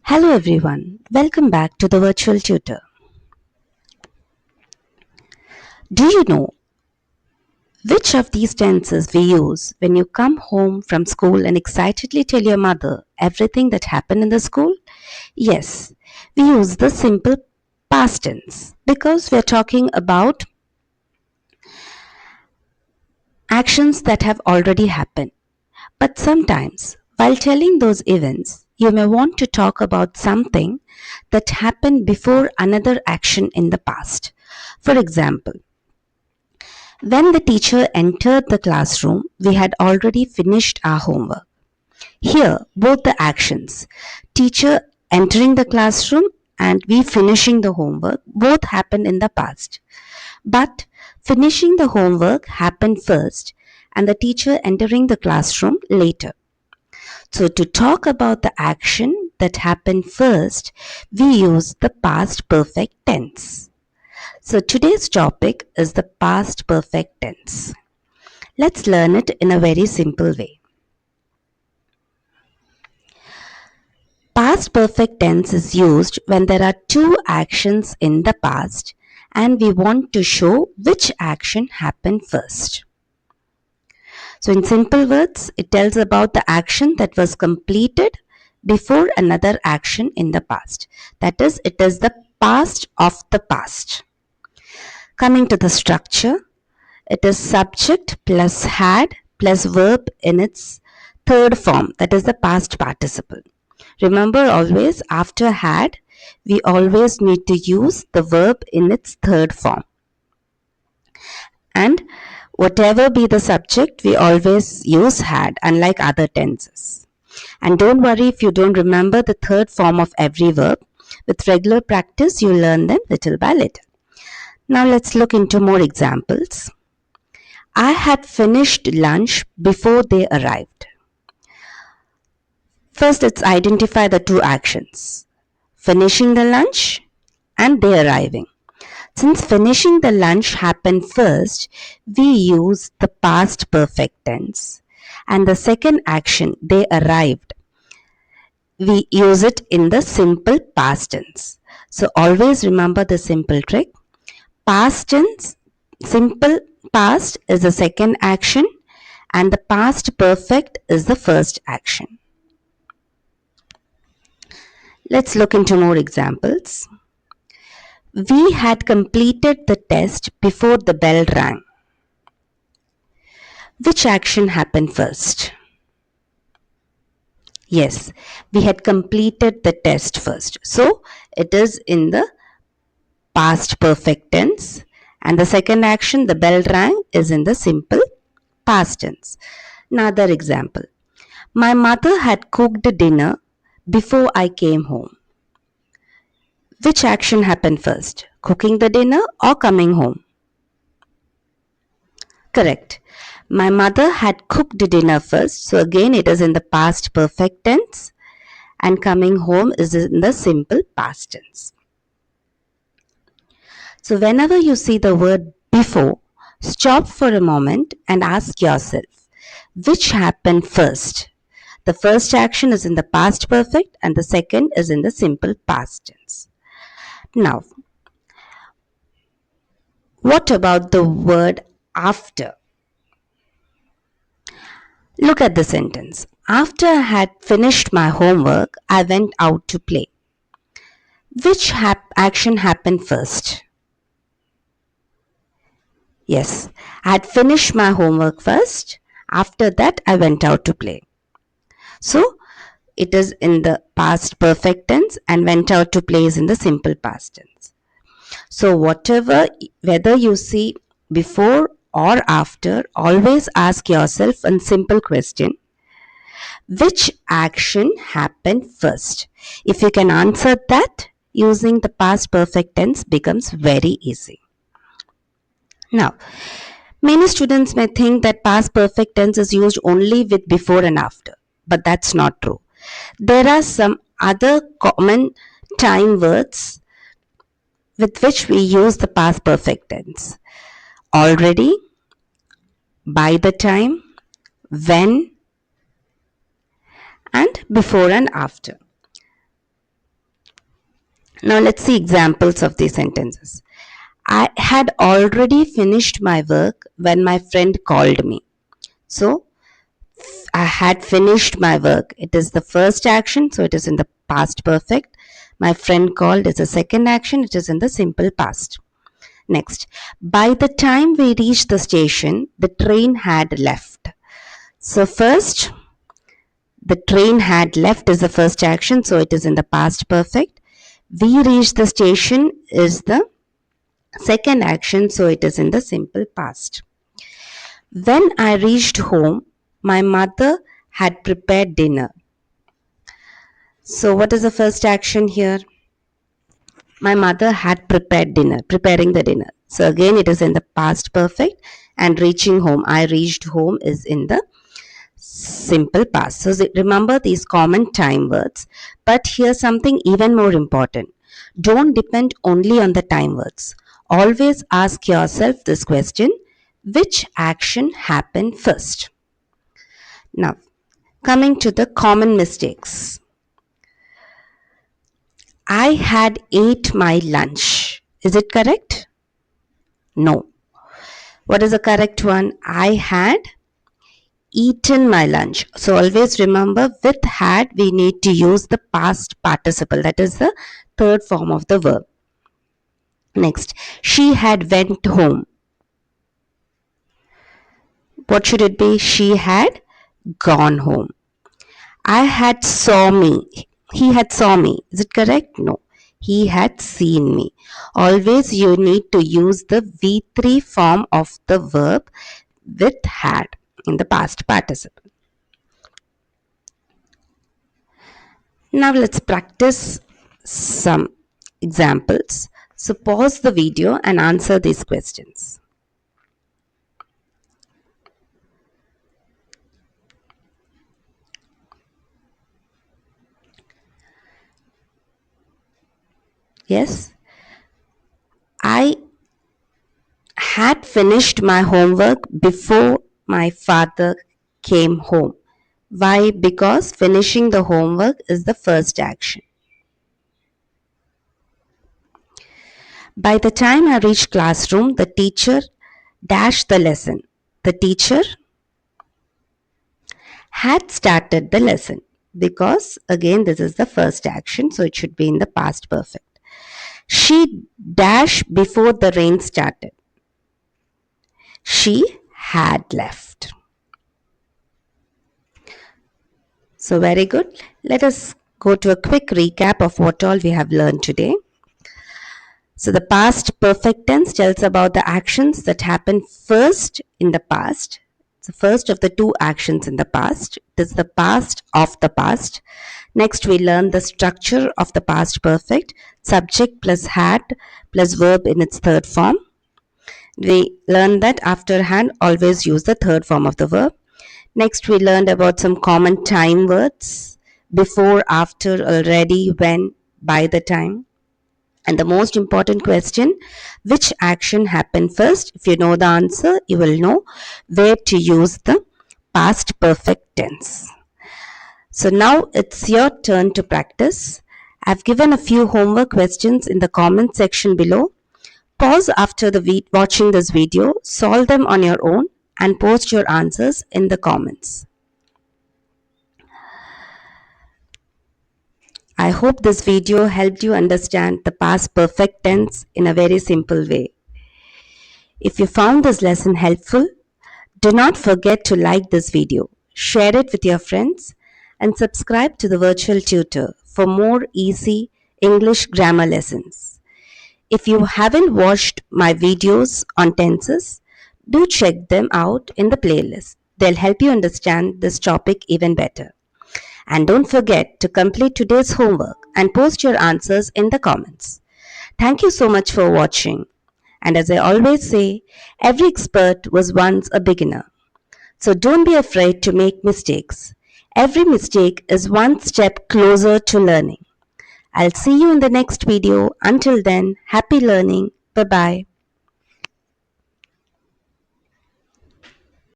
Hello everyone, welcome back to the Virtual Tutor. Do you know which of these tenses we use when you come home from school and excitedly tell your mother everything that happened in the school? Yes, we use the simple past tense because we are talking about actions that have already happened. But sometimes, while telling those events, you may want to talk about something that happened before another action in the past. For example, when the teacher entered the classroom, we had already finished our homework. Here, both the actions, teacher entering the classroom and we finishing the homework, both happened in the past. But finishing the homework happened first and the teacher entering the classroom later. So, to talk about the action that happened first, we use the past perfect tense. So, today's topic is the past perfect tense. Let's learn it in a very simple way. Past perfect tense is used when there are two actions in the past and we want to show which action happened first. So, in simple words, it tells about the action that was completed before another action in the past. That is, it is the past of the past. Coming to the structure, it is subject plus had plus verb in its third form, that is the past participle. Remember, always after had, we always need to use the verb in its third form. And whatever be the subject, we always use had, unlike other tenses. And don't worry if you don't remember the third form of every verb. With regular practice, you'll learn them little by little. Now let's look into more examples. I had finished lunch before they arrived. First, let's identify the two actions, finishing the lunch and they arriving. Since finishing the lunch happened first, we use the past perfect tense. And the second action, they arrived, we use it in the simple past tense. So always remember the simple trick. Past tense, simple past is the second action and the past perfect is the first action. Let's look into more examples. We had completed the test before the bell rang. Which action happened first? Yes, we had completed the test first. So, it is in the past perfect tense and the second action, the bell rang, is in the simple past tense. Another example. My mother had cooked dinner before I came home. Which action happened first? Cooking the dinner or coming home? Correct. My mother had cooked dinner first, so again it is in the past perfect tense and coming home is in the simple past tense. So whenever you see the word before, stop for a moment and ask yourself, which happened first? The first action is in the past perfect and the second is in the simple past tense. Now, what about the word after? Look at the sentence. After I had finished my homework, I went out to play. Which action happened first? Yes, I had finished my homework first. After that, I went out to play. So, it is in the past perfect tense and went out to play is in the simple past tense. So, whether you see before or after, always ask yourself a simple question. Which action happened first? If you can answer that, using the past perfect tense becomes very easy. Now, many students may think that past perfect tense is used only with before and after, but that's not true. There are some other common time words with which we use the past perfect tense. Already, by the time, when, and before and after. Now let's see examples of these sentences. I had already finished my work when my friend called me. So I had finished my work. It is the first action, so it is in the past perfect. My friend called is the second action, it is in the simple past. Next, by the time we reached the station, the train had left. So, first, the train had left is the first action, so it is in the past perfect. We reached the station is the second action, so it is in the simple past. When I reached home, my mother had prepared dinner. So, what is the first action here? My mother had prepared dinner, preparing the dinner. So, again, it is in the past perfect, and reaching home, I reached home is in the simple past. So, remember these common time words. But here's something even more important. Don't depend only on the time words. Always ask yourself this question: which action happened first? Now, coming to the common mistakes. I had ate my lunch. Is it correct? No. What is the correct one? I had eaten my lunch. So always remember, with had we need to use the past participle. That is the third form of the verb. Next, she had went home. What should it be? She had gone home. I had saw me. He had saw me. Is it correct? No. He had seen me. Always you need to use the V3 form of the verb with had in the past participle. Now let's practice some examples. So pause the video and answer these questions. Yes, I had finished my homework before my father came home. Why? Because finishing the homework is the first action. By the time I reached classroom, the teacher dashed the lesson. The teacher had started the lesson because again this is the first action, so it should be in the past perfect. She dashed before the rain started. She had left. So very good. Let us go to a quick recap of what all we have learned today. So the past perfect tense tells about the actions that happen first in the past. It's the first of the two actions in the past. It is the past of the past. Next, we learn the structure of the past perfect: subject plus had plus verb in its third form. We learned that after had, always use the third form of the verb. Next, we learned about some common time words: before, after, already, when, by the time. And the most important question: which action happened first? If you know the answer, you will know where to use the past perfect tense. So now it's your turn to practice. I've given a few homework questions in the comment section below. Pause after watching this video, solve them on your own, and post your answers in the comments. I hope this video helped you understand the past perfect tense in a very simple way. If you found this lesson helpful, do not forget to like this video, share it with your friends, and subscribe to the Virtual Tutor for more easy English grammar lessons. If you haven't watched my videos on tenses, do check them out in the playlist. They'll help you understand this topic even better. And don't forget to complete today's homework and post your answers in the comments. Thank you so much for watching. And as I always say, every expert was once a beginner. So don't be afraid to make mistakes. Every mistake is one step closer to learning. I'll see you in the next video. Until then, happy learning. Bye bye.